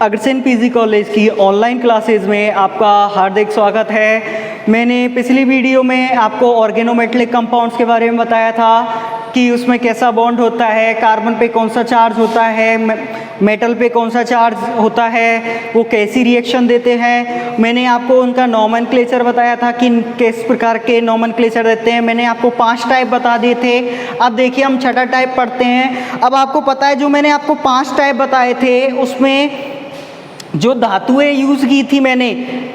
Agrasen PG college की online classes में आपका हार्दिक स्वागत है। मैंने पिछली वीडियो में आपको ऑर्गेनोमेटेलिक कंपाउंड्स के बारे में बताया था कि उसमें कैसा बॉन्ड होता है, कार्बन पे कौन सा चार्ज होता है, मेटल पे कौन सा चार्ज होता है, वो कैसी रिएक्शन देते हैं। मैंने आपको उनका नॉमेनक्लेचर बताया था कि किस प्रकार के नॉमेनक्लेचर देते हैं। मैंने आपको 5 टाइप बता दिए थे। अब देखिए हम छठा टाइप पढ़ते हैं। अब आपको पता है जो मैंने आपको 5 टाइप बताए थे उसमें जो धातुएं यूज़ की थी मैंने,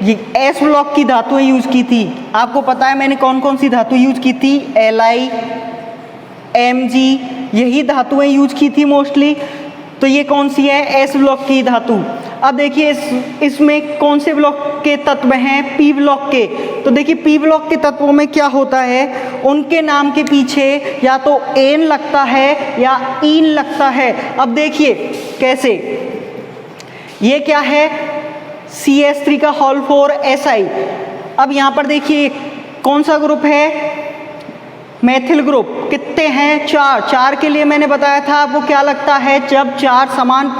ये एस ब्लॉक की धातुएं यूज़ की थी। आपको पता है मैंने कौन कौन सी धातु यूज़ की थी, Li, Mg, यही धातुएं यूज़ की थी मोस्टली। तो ये कौन सी है, एस ब्लॉक की धातु। अब देखिए इसमें कौन से ब्लॉक के तत्व हैं, पी ब्लॉक के। तो देखिए पी ब्लॉक के तत्वों में क्या होता है, उनके नाम के पीछे या तो एन लगता है या ईन लगता है। अब देखिए कैसे, ये क्या है, CH3 का होल 4 Si। अब यहाँ पर देखिए कौन सा ग्रुप है, मेथिल ग्रुप। कितने हैं, 4 के लिए मैंने बताया था आपको क्या लगता है, जब 4 समान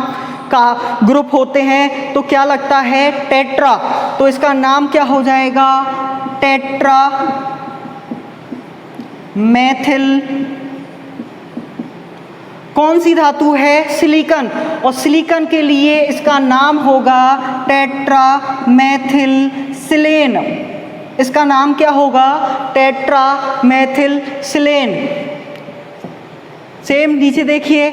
का ग्रुप होते हैं तो क्या लगता है, टेट्रा। तो इसका नाम क्या हो जाएगा, टेट्रा मेथिल। कौन सी धातु है, सिलिकॉन, और सिलिकॉन के लिए इसका नाम होगा टेट्रा मेथिल सिलेन। इसका नाम क्या होगा, टेट्रा मेथिल सिलेन। सेम नीचे देखिए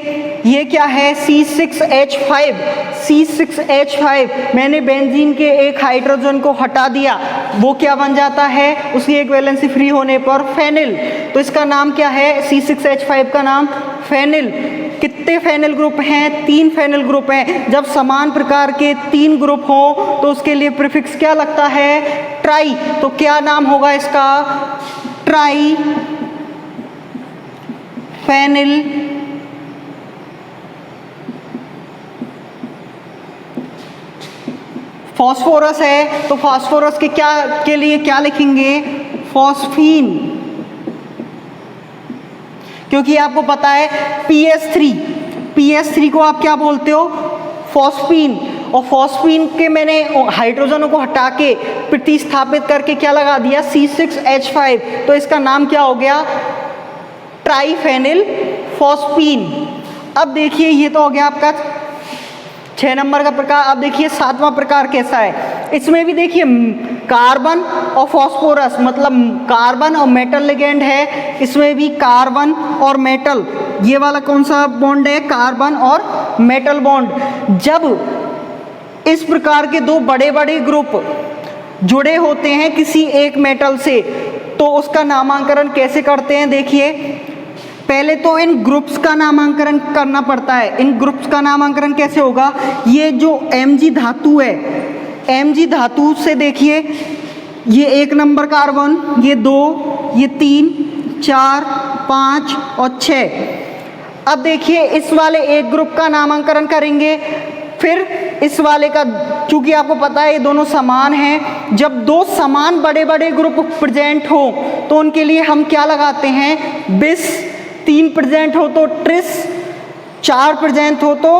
ये क्या है, C6H5। C6H5 मैंने बेंजीन के एक हाइड्रोजन को हटा दिया, वो क्या बन जाता है, उसकी एक वैलेंसी फ्री होने पर फेनिल। तो इसका नाम क्या है, C6H5 का नाम फेनिल। कितने फेनिल ग्रुप हैं, 3 फेनिल ग्रुप हैं। जब समान प्रकार के 3 ग्रुप हो तो उसके लिए प्रीफिक्स क्या लगता है, ट्राई। तो क्या नाम होगा इसका, ट्राई फेनिल फॉस्फोरस है तो फॉस्फोरस के लिए क्या लिखेंगे, फॉस्फीन। क्योंकि आपको पता है PS3 को आप क्या बोलते हो, फॉस्फीन। और फॉस्फीन के मैंने हाइड्रोजनों को हटा के प्रतिस्थापित करके क्या लगा दिया, C6H5। तो इसका नाम क्या हो गया, ट्राइफेनिल फॉस्फीन। अब देखिए ये तो हो गया आपका 6 नंबर का प्रकार। अब देखिए 7वां प्रकार कैसा है, इसमें भी देखिए कार्बन और फॉस्फोरस, मतलब कार्बन और मेटल लिगेंड है। इसमें भी कार्बन और मेटल, ये वाला कौन सा बॉन्ड है, कार्बन और मेटल बॉन्ड। जब इस प्रकार के 2 बड़े बड़े ग्रुप जुड़े होते हैं किसी एक मेटल से तो उसका नामांकन कैसे करते हैं, देखिए पहले तो इन ग्रुप्स का नामांकन करना पड़ता है। इन ग्रुप्स का नामांकन कैसे होगा, ये जो Mg धातु है, Mg धातु से देखिए ये 1 नंबर कार्बन, ये 2, ये 3, 4, 5 और 6। अब देखिए इस वाले एक ग्रुप का नामांकन करेंगे, फिर इस वाले का, चूंकि आपको पता है ये दोनों समान हैं। जब 2 समान बड़े बड़े ग्रुप प्रेजेंट हो तो उनके लिए हम क्या लगाते हैं, बिस। 3 प्रेजेंट हो तो ट्रिस, 4 प्रेजेंट हो तो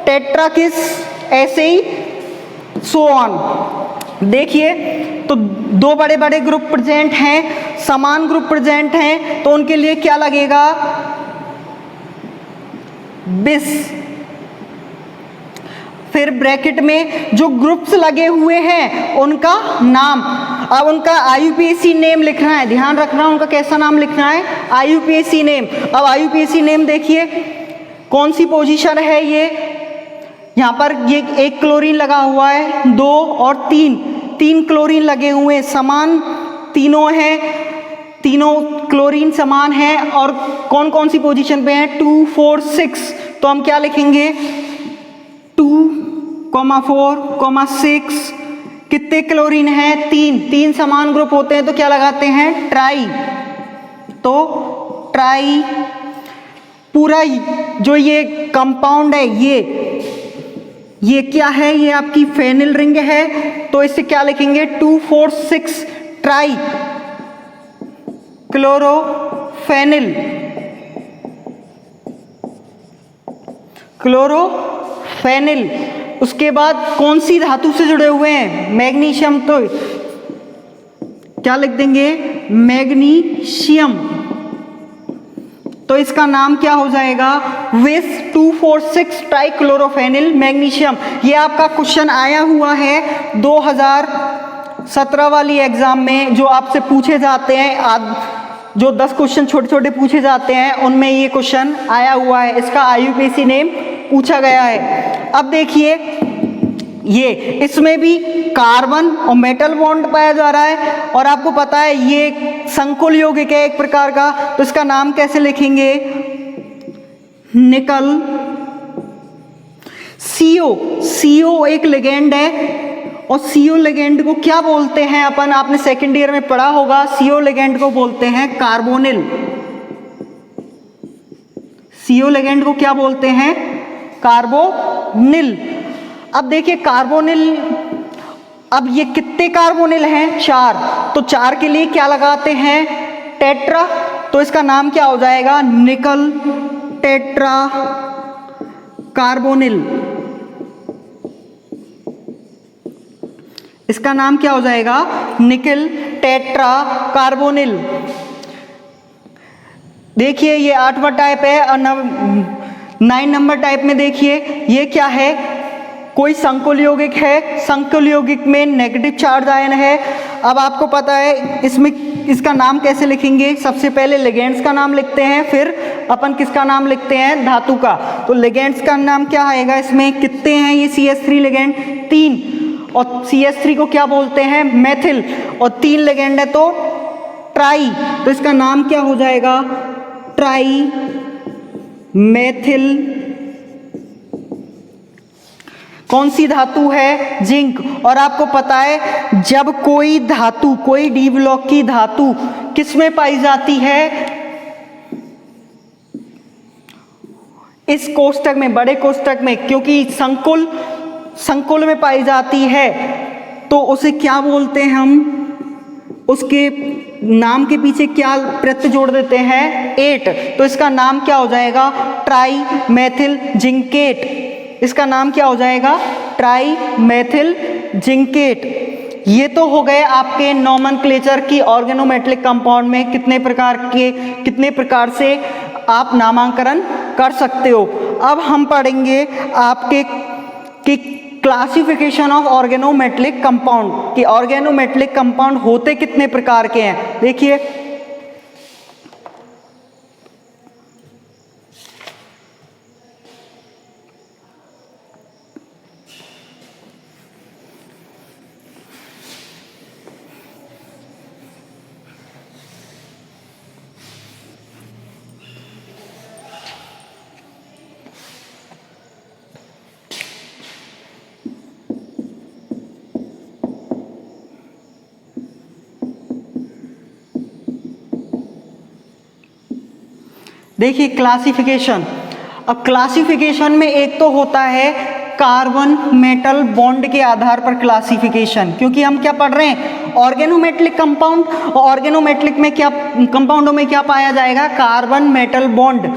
टेट्राकिस, ऐसे ही सो ऑन। देखिए तो 2 बड़े बड़े ग्रुप प्रेजेंट हैं, समान ग्रुप प्रेजेंट हैं, तो उनके लिए क्या लगेगा, बिस। फिर ब्रैकेट में जो ग्रुप्स लगे हुए हैं उनका नाम, अब उनका IUPAC नेम लिखना है, ध्यान रखना उनका कैसा नाम लिखना है, IUPAC नेम। अब IUPAC नेम देखिए कौन सी पोजीशन है, ये यहाँ पर ये 1 क्लोरीन लगा हुआ है, 2 और 3 क्लोरीन लगे हुए, समान तीनों हैं, तीनों क्लोरीन समान हैं। और कौन कौन सी पोजीशन पे हैं, 2, 4, 6। तो हम क्या लिखेंगे, 2, 4, 6। कितने क्लोरीन हैं, 3 समान ग्रुप होते हैं तो क्या लगाते हैं, ट्राई। तो ट्राई पूरा जो ये कंपाउंड है, ये क्या है, ये आपकी फेनिल रिंग है। तो इससे क्या लिखेंगे, 2, 4, 6 ट्राई क्लोरोफेनिल। क्लोरोफेनिल उसके बाद कौन सी धातु से जुड़े हुए हैं? मैग्नीशियम। तो क्या लिख देंगे? मैग्नीशियम। तो इसका नाम क्या हो जाएगा? विस 246 ट्राइक्लोरोफेनिल मैग्नीशियम। ये आपका क्वेश्चन आया हुआ है 2017 वाली एग्जाम में, जो आपसे पूछे जाते हैं, जो 10 क्वेश्चन छोटे छोटे पूछे जाते हैं उनमें ये क्वेश्चन आया हुआ है। इसका IUPAC नेम पूछा गया है। अब देखिए ये इसमें भी कार्बन और मेटल बॉन्ड पाया जा रहा है, और आपको पता है ये संकुल यौगिक है एक प्रकार का। तो इसका नाम कैसे लिखेंगे? निकल। CO एक लिगेंड है, और CO लिगेंड को क्या बोलते हैं अपन? आपने सेकेंड ईयर में पढ़ा होगा। CO लिगेंड को बोलते हैं कार्बोनिल। CO लिगेंड को क्या बोलते हैं? कार्बोनिल। अब देखिए कार्बोनिल, अब ये कितने कार्बोनिल हैं? 4। तो 4 के लिए क्या लगाते हैं? टेट्रा। तो इसका नाम क्या हो जाएगा? निकल टेट्रा कार्बोनिल। इसका नाम क्या हो जाएगा? निकल टेट्रा कार्बोनिल। देखिए ये 8वां टाइप है, और 9 नंबर टाइप में देखिए ये क्या है? कोई संकुल यौगिक है, संकुल यौगिक में नेगेटिव चार्ज आयन है। अब आपको पता है इसमें इसका नाम कैसे लिखेंगे? सबसे पहले लिगेंड्स का नाम लिखते हैं, फिर अपन किसका नाम लिखते हैं? धातु का। तो लिगेंड्स का नाम क्या आएगा? इसमें कितने हैं ये CH3 लिगेंड? 3। और CH3 को क्या बोलते हैं? मेथिल। और 3 लिगेंड है तो ट्राई। तो इसका नाम क्या हो जाएगा? Try methyl. कौन सी धातु है? जिंक। और आपको पता है जब कोई धातु, कोई डी ब्लॉक की धातु किस में पाई जाती है? इस कोष्टक में, बड़े कोष्टक में, क्योंकि संकुल में पाई जाती है। तो उसे क्या बोलते हैं हम? उसके नाम के पीछे क्या प्रत्यय जोड़ देते हैं? 8। तो इसका नाम क्या हो जाएगा? Try methyl zincate. इसका नाम क्या हो जाएगा? Try methyl zincate. ये तो हो गए आपके नोमेनक्लेचर की ऑर्गेनोमेटेलिक कंपाउंड में कितने प्रकार से आप नामांकन कर सकते हो। अब हम पढ़ेंगे आपके कि क्लासिफिकेशन ऑफ ऑर्गेनोमेटेलिक कंपाउंड, कि ऑर्गेनोमेटेलिक कंपाउंड होते कितने प्रकार के हैं। देखिए देखिए क्लासिफिकेशन। अब क्लासिफिकेशन में एक तो होता है कार्बन मेटल बॉन्ड के आधार पर क्लासिफिकेशन, क्योंकि हम क्या पढ़ रहे हैं? Organometallic compound. और ऑर्गेनोमेटेलिक में क्या, कंपाउंडों में क्या पाया जाएगा? Carbon metal bond.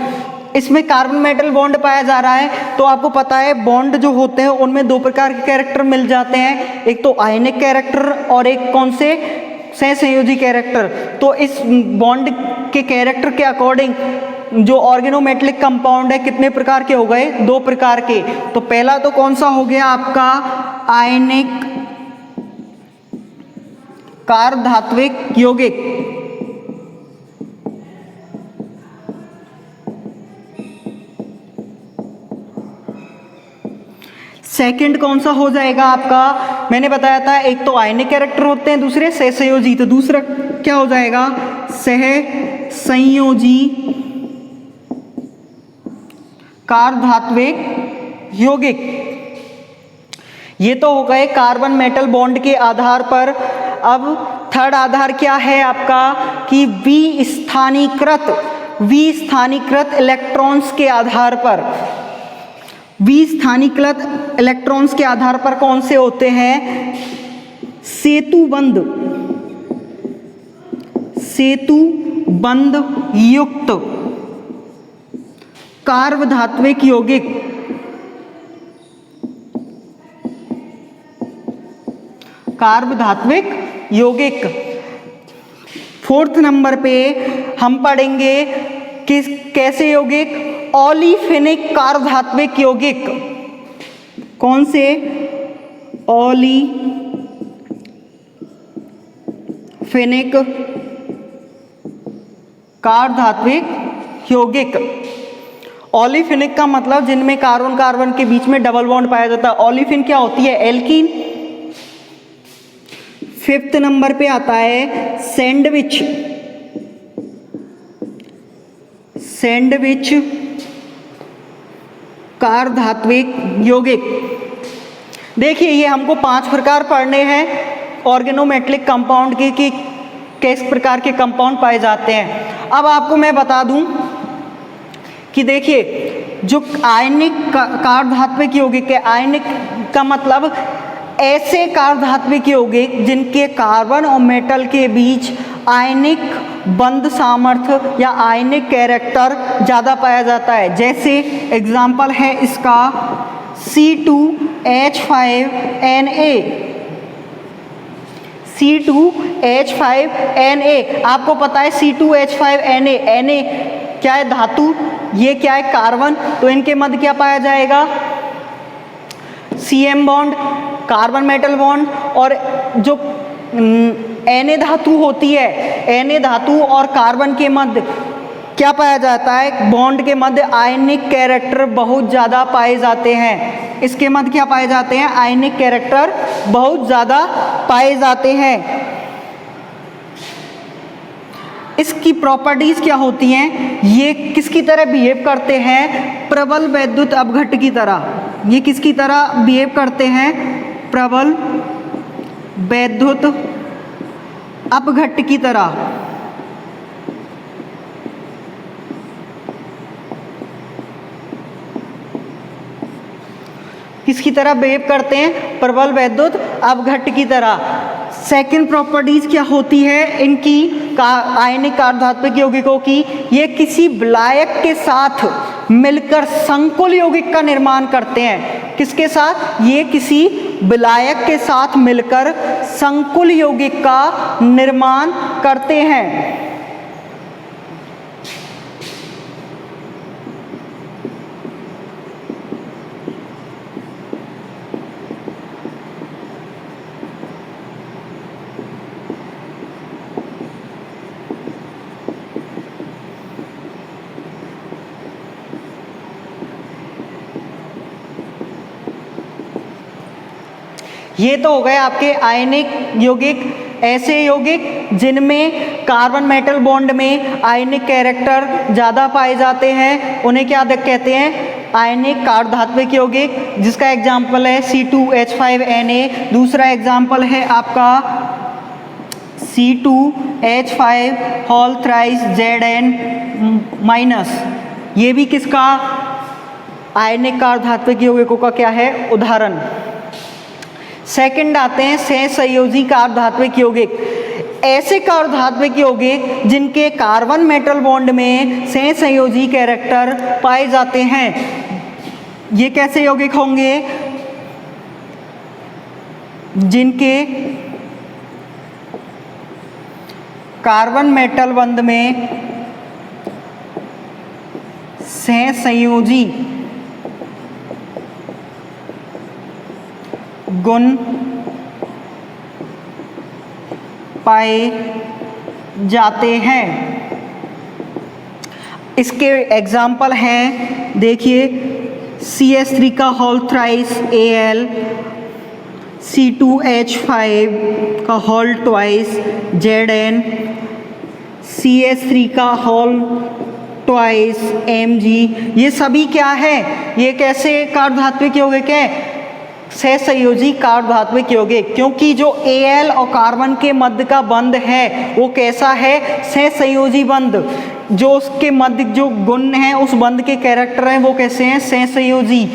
इसमें कार्बन मेटल बॉन्ड पाया जा रहा है। तो आपको पता है बॉन्ड जो होते हैं उनमें 2 प्रकार के कैरेक्टर मिल जाते हैं, एक तो आयनिक कैरेक्टर और एक कौन से? सहसंयोजी कैरेक्टर। तो इस बॉन्ड के कैरेक्टर के अकॉर्डिंग जो ऑर्गेनोमेटेलिक कंपाउंड है कितने प्रकार के हो गए? 2 प्रकार के। तो पहला तो कौन सा हो गया आपका? आयनिक कार्बधात्विक यौगिक। सेकंड कौन सा हो जाएगा आपका? मैंने बताया था एक तो आयनिक कैरेक्टर होते हैं, दूसरे सहसंयोजी। तो दूसरा क्या हो जाएगा? सहसंयोजी कार्बधात्विक यौगिक। ये तो हो गए कार्बन मेटल बॉन्ड के आधार पर। अब थर्ड आधार क्या है आपका? कि विस्थानीकृत इलेक्ट्रॉन्स के आधार पर। विस्थानीकृत इलेक्ट्रॉन्स के आधार पर कौन से होते हैं? सेतुबंध युक्त कार्बधात्विक यौगिक। कार्बधात्विक यौगिक। फोर्थ नंबर पे हम पढ़ेंगे किस कैसे यौगिक, ओलिफेनिक कार्बधात्विक यौगिक। कौन से, ओलिफेनिक कार्बधात्विक यौगिक। ओलिफेनिक का मतलब जिनमें कार्बन कार्बन के बीच में डबल बॉन्ड पाया जाता है। ओलिफिन क्या होती है, एल्कीन। फिफ्थ नंबर पे आता है सैंडविच, सैंडविच कार्बधात्विक यौगिक। देखिए ये हमको 5 प्रकार पढ़ने हैं ऑर्गेनोमेटेलिक कंपाउंड के कि किस प्रकार के कंपाउंड पाए जाते हैं। अब आपको मैं बता दूं कि देखिए जो आयनिक कार्बधात्विक यौगिक है, आयनिक का मतलब ऐसे कार्बधात्विक यौगिक जिनके कार्बन और मेटल के बीच आयनिक बंध सामर्थ्य या आयनिक कैरेक्टर ज़्यादा पाया जाता है। जैसे एग्जाम्पल है इसका C2H5Na, C2H5Na। आपको पता है C2H5Na, Na क्या है, धातु, ये क्या है, कार्बन। तो इनके मध्य क्या पाया जाएगा, CM bond, carbon metal bond. और जो Na धातु होती है, Na धातु और कार्बन के मध्य क्या पाया जाता है, बॉन्ड के मध्य आयनिक कैरेक्टर बहुत ज़्यादा पाए जाते हैं। इसके मध्य क्या पाए जाते हैं, आयनिक कैरेक्टर बहुत ज़्यादा पाए जाते हैं। इसकी प्रॉपर्टीज क्या होती हैं, ये किसकी तरह बिहेव करते हैं, प्रबल वैद्युत अपघट्ट की तरह। ये किसकी तरह बिहेव करते हैं, प्रबल वैद्युत अपघट्ट की तरह। किसकी तरह बिहेव करते हैं, प्रबल वैद्युत अपघट्ट की तरह। सेकंड प्रॉपर्टीज क्या होती है इनकी, आयनिक कार्बधात्विक यौगिकों की, ये किसी विलायक के साथ मिलकर संकुल यौगिक का निर्माण करते हैं। किसके साथ, ये किसी विलायक के साथ मिलकर संकुल यौगिक का निर्माण करते हैं। ये तो हो गए आपके आयनिक यौगिक, ऐसे यौगिक जिनमें कार्बन मेटल बॉन्ड में आयनिक कैरेक्टर ज़्यादा पाए जाते हैं, उन्हें क्या कहते हैं, आयनिक कार्बधात्विक यौगिक। जिसका एग्जाम्पल है C2H5Na। दूसरा एग्जाम्पल है आपका C2H5(Zn-). ये भी किसका, आयनिक कार्बधात्विक यौगिकों का क्या है, उदाहरण। सेकंड आते हैं सहसंयोजी कार्बधात्विक यौगिक। ऐसे कार्बधात्विक यौगिक जिनके कार्बन मेटल बॉन्ड में सहसंयोजी कैरेक्टर पाए जाते हैं। ये कैसे यौगिक होंगे, जिनके कार्बन मेटल बंध में सहसंयोजी गुण पाए जाते हैं। इसके एग्जाम्पल हैं, देखिए CS3 का होल थ्राइस Al, C2H5 का होल ट्वाइस Zn, CS3 का होल ट्वाइस Mg। ये सभी क्या है, ये कैसे कार्बधात्विक यौगिक है, सहसंयोजी कार्बधात्विक यौगिक। क्योंकि जो Al और कार्बन के मध्य का बंध है वो कैसा है, सहसंयोजी बंध। जो उसके मध्य जो गुण हैं, उस बंध के कैरेक्टर हैं, वो कैसे हैं, सहसंयोजी।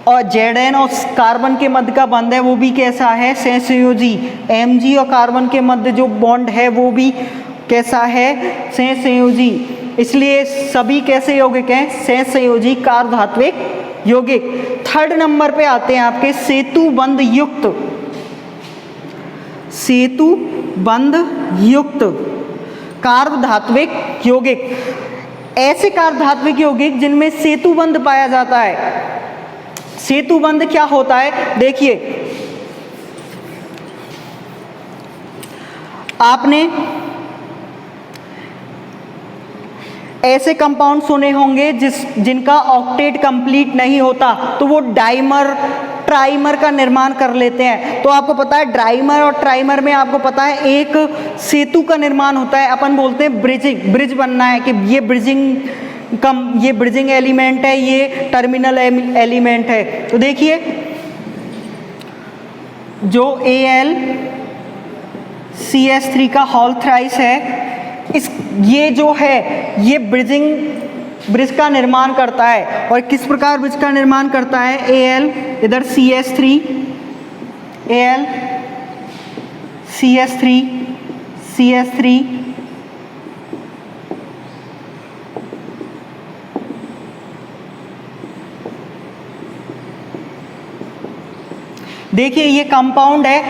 और Zn और कार्बन के मध्य का बंध है वो भी कैसा है, सहसंयोजी। Mg और कार्बन के मध्य जो बॉन्ड है वो भी कैसा है, सहसंयोजी। इसलिए सभी कैसे यौगिक हैं, सहसंयोजी कार्बधात्विक यौगिक। थर्ड नंबर पे आते हैं आपके सेतु बंध युक्त सेतु बंध युक्त कार्बधात्विक यौगिक, ऐसे कार्बधात्विक यौगिक जिनमें सेतु बंध पाया जाता है। सेतु बंध क्या होता है, देखिए आपने ऐसे कंपाउंड सुने होंगे जिनका ऑक्टेट कंप्लीट नहीं होता, तो वो डाइमर ट्राइमर का निर्माण कर लेते हैं। तो आपको पता है डाइमर और ट्राइमर में आपको पता है एक सेतु का निर्माण होता है, अपन बोलते हैं ब्रिज बनना है कि ये ब्रिजिंग एलिमेंट है, ये टर्मिनल एलिमेंट है। तो देखिए जो AlCH3 का होल थ्राइस है, ये जो है ये ब्रिज का निर्माण करता है। और किस प्रकार ब्रिज का निर्माण करता है, Al इधर CH3, CH3 देखिए ये कंपाउंड है,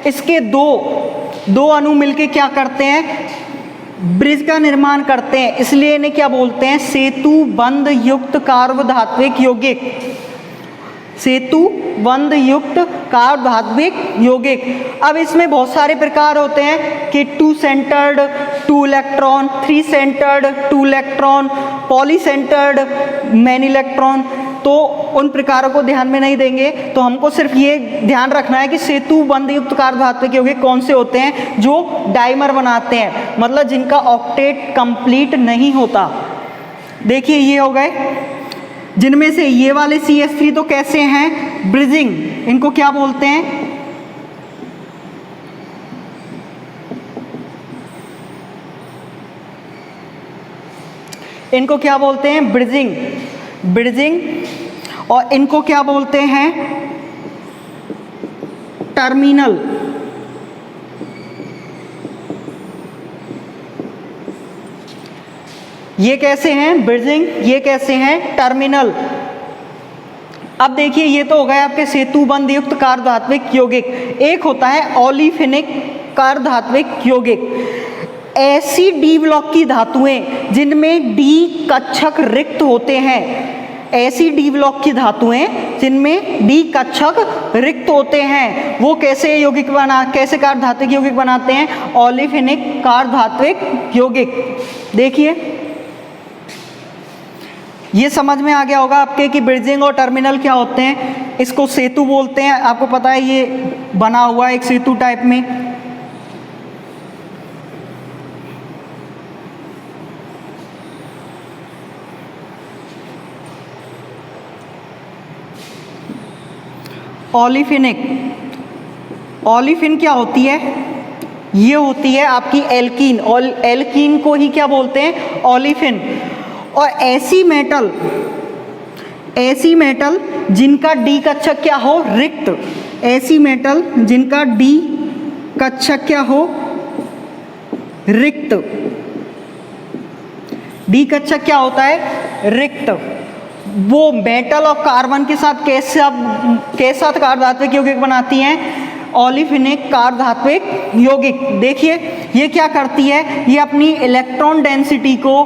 इसके दो अणु मिलके क्या करते हैं, ब्रिज का निर्माण करते हैं, इसलिए इन्हें क्या बोलते हैं, सेतु बंध युक्त कार्बधात्विक यौगिक। सेतु बंध युक्त कार्बधात्विक यौगिक। अब इसमें बहुत सारे प्रकार होते हैं कि 2 centred 2 electron, 3 centred 2 electron, poly centred man electron. तो उन प्रकारों को ध्यान में नहीं देंगे, तो हमको सिर्फ ये ध्यान रखना है कि सेतु बंध युक्त कार्बधात्विक यौगिक कौन से होते हैं, जो डाइमर बनाते हैं, मतलब जिनका ऑक्टेट कंप्लीट नहीं होता। देखिए ये हो गए, जिनमें से ये वाले CH3 तो कैसे हैं, ब्रिजिंग, इनको क्या बोलते हैं, इनको क्या बोलते हैं, ब्रिजिंग। और इनको क्या बोलते हैं, टर्मिनल। ये कैसे हैं, ब्रिजिंग, ये कैसे हैं, टर्मिनल। अब देखिए ये तो हो गए आपके सेतु बंध युक्त कार्बधात्विक यौगिक। एक होता है ओलिफिनिक कार्बधात्विक यौगिक। ऐसी डी ब्लॉक की धातुएं जिनमें डी कक्षक रिक्त होते हैं, ऐसी डी ब्लॉक की धातुएं जिनमें डी कक्षक रिक्त होते हैं, वो कैसे कार्बधात्विक यौगिक बनाते हैं, ओलिफिनिक कार्बधात्विक यौगिक। देखिए ये समझ में आ गया होगा आपके कि ब्रिजिंग और टर्मिनल क्या होते हैं। इसको सेतु बोलते हैं, आपको पता है ये बना हुआ है एक सेतु टाइप में। ओलिफिन क्या होती है, ये होती है आपकी एल्कीन, और एल्कीन को ही क्या बोलते हैं, ओलिफिन। और ऐसी मेटल जिनका डी कक्षक क्या हो, रिक्त, ऐसी मेटल जिनका डी कक्षक क्या हो, रिक्त। डी कक्षक क्या होता है, रिक्त। वो मेटल और कार्बन के साथ कैसा कार्बधात्विक यौगिक बनाती हैं, ओलिफिनिक कार्बधात्विक यौगिक। देखिए ये क्या करती है, ये अपनी इलेक्ट्रॉन डेंसिटी को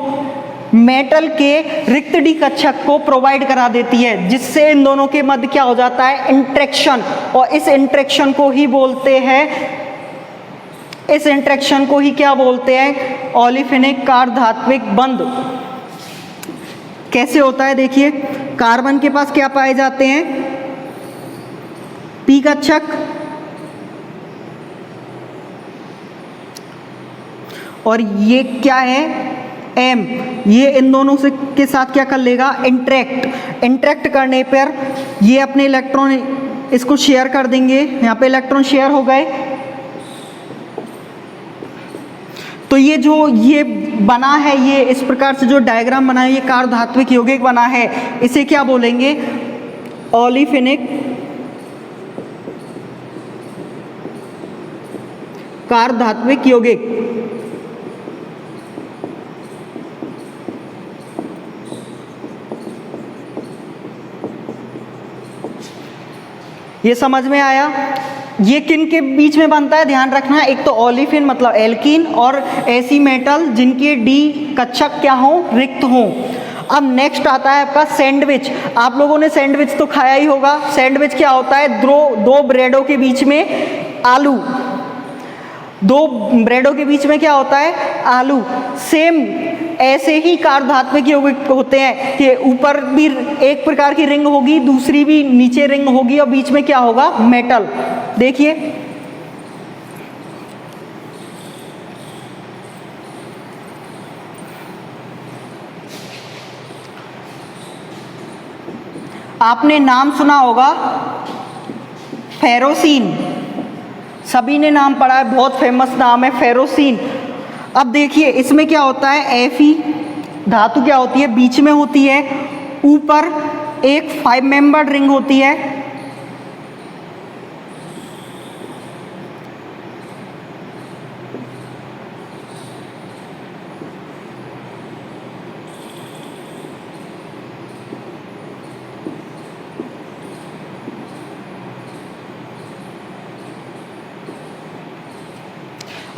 मेटल के रिक्त डी कक्षक को प्रोवाइड करा देती है, जिससे इन दोनों के मध्य क्या हो जाता है, इंटरेक्शन। और इस इंटरेक्शन को ही क्या बोलते हैं, ओलिफिनिक कार्बधात्विक बंध। कैसे होता है, देखिए कार्बन के पास क्या पाए जाते हैं, पी कक्षक, और ये क्या है, एम। ये इन दोनों से के साथ क्या कर लेगा, इंटरेक्ट करने पर ये अपने इलेक्ट्रॉन इसको शेयर कर देंगे, यहाँ पे इलेक्ट्रॉन शेयर हो गए। तो ये बना है, ये इस प्रकार से जो डायग्राम बना है, ये कार्बधात्विक यौगिक बना है, इसे क्या बोलेंगे, ओलिफिनिक कार्बधात्विक यौगिक। ये समझ में आया। ये किन के बीच में बनता है ध्यान रखना, एक तो ओलिफिन मतलब एल्कीन, और ऐसी मेटल जिनके डी कक्षक क्या हो, रिक्त हो। अब नेक्स्ट आता है आपका सैंडविच। आप लोगों ने सैंडविच तो खाया ही होगा। सैंडविच क्या होता है, दो ब्रेडों के बीच में आलू, दो ब्रेडों के बीच में क्या होता है, आलू। सेम ऐसे ही कार्बधात्विक यौगिक होते हैं कि ऊपर भी एक प्रकार की रिंग होगी, दूसरी भी नीचे रिंग होगी, और बीच में क्या होगा, मेटल। देखिए आपने नाम सुना होगा फेरोसीन, सभी ने नाम पढ़ा है, बहुत फेमस नाम है फेरोसीन। अब देखिए इसमें क्या होता है, Fe धातु क्या होती है, बीच में होती है, ऊपर एक 5 मेंबर्ड रिंग होती है।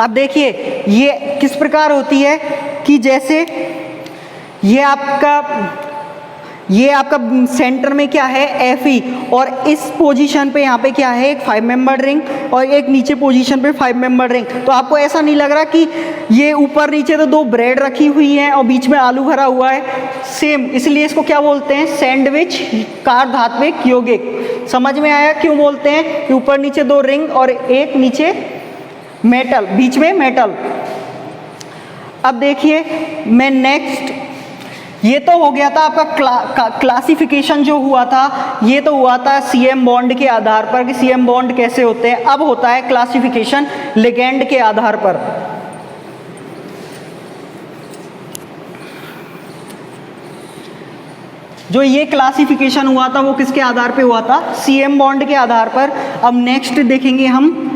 अब देखिए ये किस प्रकार होती है कि जैसे ये आपका सेंटर में क्या है, Fe, और इस पोजीशन पे यहाँ पे क्या है, एक 5 मेंबर रिंग, और एक नीचे पोजीशन पे 5 मेंबर रिंग। तो आपको ऐसा नहीं लग रहा कि ये ऊपर नीचे तो 2 ब्रेड रखी हुई हैं और बीच में आलू भरा हुआ है, सेम। इसलिए इसको क्या बोलते हैं, सैंडविच कार्बधात्विक यौगिक। समझ में आया क्यों बोलते हैं, कि ऊपर नीचे 2 रिंग और एक नीचे मेटल, बीच में मेटल। अब देखिए मैं नेक्स्ट, ये तो हो गया था आपका क्लासिफिकेशन जो हुआ था, ये तो हुआ था CM बॉन्ड के आधार पर कि CM बॉन्ड कैसे होते हैं। अब होता है क्लासिफिकेशन लिगेंड के आधार पर। जो ये क्लासिफिकेशन हुआ था वो किसके आधार पे हुआ था, CM बॉन्ड के आधार पर। अब नेक्स्ट देखेंगे हम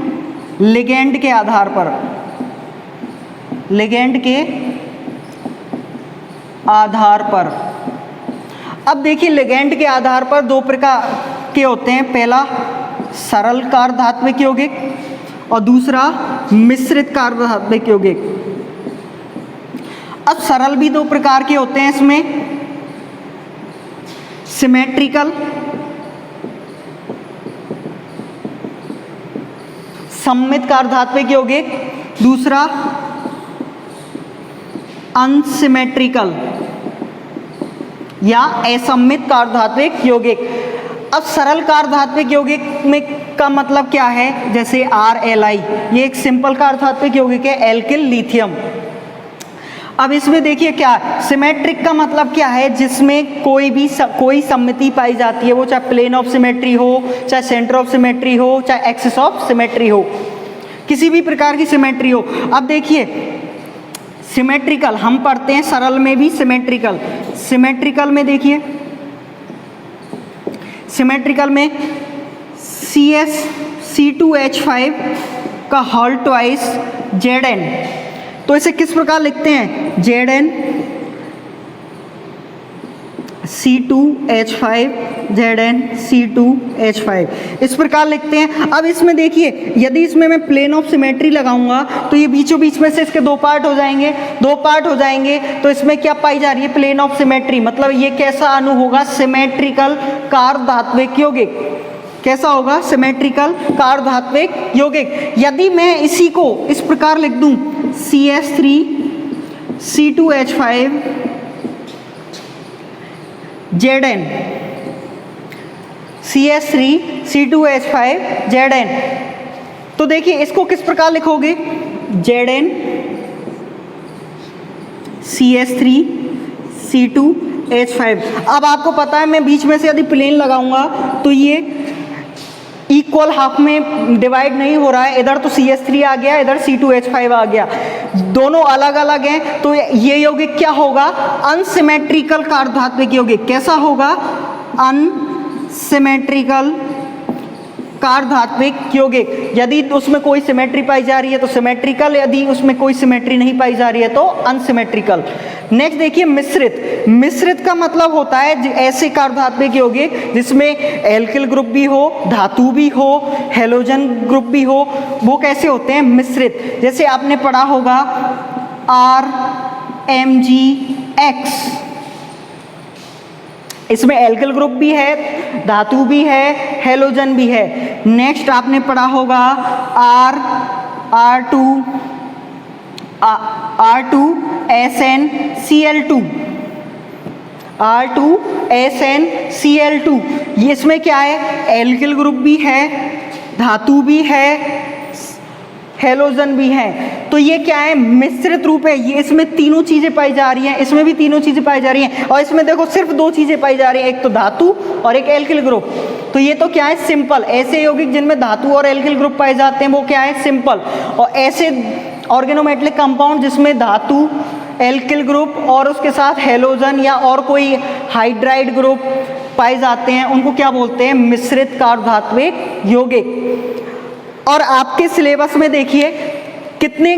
लिगेंड के आधार पर, लिगेंड के आधार पर। अब देखिए लिगेंड के आधार पर 2 प्रकार के होते हैं, पहला सरल कार्बधात्विक यौगिक और दूसरा मिश्रित कार्बधात्विक यौगिक। अब सरल भी 2 प्रकार के होते हैं इसमें, सिमेट्रिकल, सममित कार्बधात्विक यौगिक, दूसरा अनसिमेट्रिकल या असममित कार्बधात्विक यौगिक। अब सरल कार्बधात्विक यौगिक में का मतलब क्या है, जैसे RLI, ये एक सिंपल कार्बधात्विक यौगिक है, एल्किल लिथियम। अब इसमें देखिए क्या, सिमेट्रिक का मतलब क्या है, जिसमें कोई सममिति पाई जाती है, वो चाहे प्लेन ऑफ सिमेट्री हो, चाहे सेंटर ऑफ सिमेट्री हो, चाहे एक्सिस ऑफ सिमेट्री हो, किसी भी प्रकार की सिमेट्री हो। अब देखिए सिमेट्रिकल हम पढ़ते हैं, सरल में भी सिमेट्रिकल। सिमेट्रिकल में देखिए, सिमेट्रिकल में C2H5 का होल ट्वाइस Zn, तो इसे किस प्रकार लिखते हैं, Zn C2H5 Zn C2H5, इस प्रकार लिखते हैं। अब इसमें देखिए यदि इसमें मैं प्लेन ऑफ सिमेट्री लगाऊंगा तो ये बीचों बीच में से इसके 2 पार्ट हो जाएंगे, 2 पार्ट हो जाएंगे। तो इसमें क्या पाई जा रही है, प्लेन ऑफ सिमेट्री, मतलब ये कैसा अणु होगा, सिमेट्रिकल कार्बधात्विक यौगिक। कैसा होगा, सिमेट्रिकल कार्बधात्विक यौगिक। यदि मैं इसी को इस प्रकार लिख दूं CH3 C2H5 Zn, CH3 C2H5 Zn, तो देखिए इसको किस प्रकार लिखोगे, Zn CH3 C2H5। अब आपको पता है मैं बीच में से यदि प्लेन लगाऊंगा तो ये इक्वल हाफ में डिवाइड नहीं हो रहा है, इधर तो CH3 आ गया, इधर C2H5 आ गया, दोनों अलग अलग हैं। तो ये यौगिक क्या होगा, अनसिमेट्रिकल कार्बधात्विक यौगिक। कैसा होगा, अनसिमेट्रिकल कार्धात्विक यौगिक, यदि उसमें कोई सिमेट्री पाई जा रही है तो सिमेट्रिकल, यदि उसमें कोई सिमेट्री नहीं पाई जा रही है तो अनसिमेट्रिकल। नेक्स्ट देखिए मिश्रित। मिश्रित का मतलब होता है ऐसे कार्धात्विक यौगिक जिसमें एल्किल ग्रुप भी हो, धातु भी हो, हेलोजन ग्रुप भी हो, वो कैसे होते हैं? मिश्रित। जैसे आपने पढ़ा होगा RMgX, इसमें एल्किल ग्रुप भी है, धातु भी है, हेलोजन भी है। नेक्स्ट आपने पढ़ा होगा R2SnCl2, R2SnCl2, ये इसमें क्या है? एल्किल ग्रुप भी है, धातु भी है, हेलोजन भी है। तो ये क्या है? मिश्रित रूप है। ये इसमें तीनों चीजें पाई जा रही हैं, इसमें भी तीनों चीजें पाई जा रही हैं, और इसमें देखो सिर्फ दो चीजें पाई जा रही हैं, एक तो धातु और एक एल्किल ग्रुप। तो ये तो क्या है? सिंपल। ऐसे यौगिक जिनमें धातु और एल्किल ग्रुप पाए जाते हैं वो क्या है? सिंपल। और ऐसे ऑर्गेनोमेटेलिक कंपाउंड जिसमें धातु, एल्किल ग्रुप और उसके साथ हेलोजन या और कोई हाइड्राइड ग्रुप पाए जाते हैं उनको क्या बोलते हैं? मिश्रित कार्बोधात्विक यौगिक। और आपके सिलेबस में देखिए कितने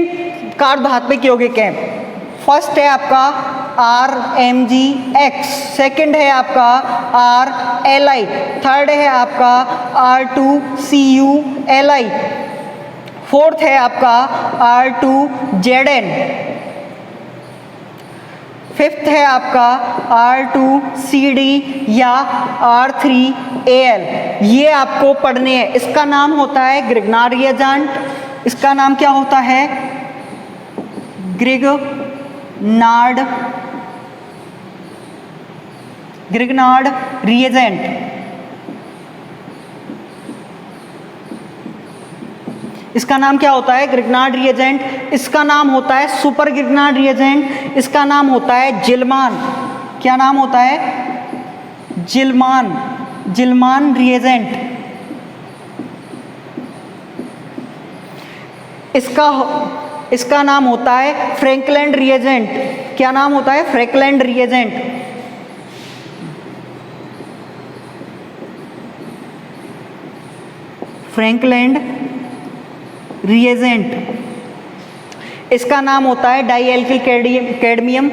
कार्बोधात्विक यौगिक हैं। फर्स्ट है आपका RMgX, सेकंड है आपका RLi, थर्ड है आपका R2CuLi, फोर्थ है आपका R2Zn, फिफ्थ है आपका R2CD या R3Al। ये आपको पढ़ने हैं। इसका नाम होता है ग्रिग्नार्ड रिएजेंट। इसका नाम क्या होता है? Grignard reagent. इसका नाम क्या होता है? Grignard reagent. इसका नाम होता है सुपर ग्रिग्नार्ड रिएजेंट। इसका नाम होता है जिलमान। क्या नाम होता है? जिलमान रिएजेंट। इसका नाम होता है फ्रैंकलैंड रिएजेंट। क्या नाम होता है? Frankland reagent. Frankland reagent. इसका नाम होता है डाईएल्किल कैडमियम।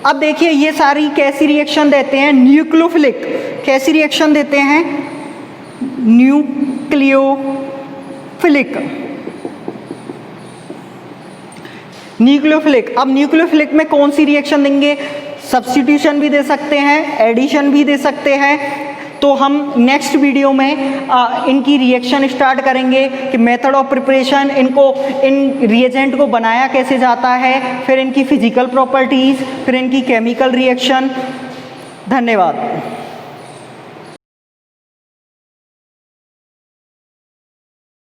अब देखिए ये सारी कैसी रिएक्शन देते हैं? न्यूक्लियोफिलिक। कैसी रिएक्शन देते हैं? न्यूक्लियोफिलिक। अब न्यूक्लियोफिलिक में कौन सी रिएक्शन देंगे? सब्स्टिट्यूशन भी दे सकते हैं, एडिशन भी दे सकते हैं। तो हम नेक्स्ट वीडियो में इनकी रिएक्शन स्टार्ट करेंगे कि method of preparation, in reagent को बनाया कैसे जाता है, फिर इनकी फिजिकल प्रॉपर्टीज़, फिर इनकी केमिकल रिएक्शन। धन्यवाद।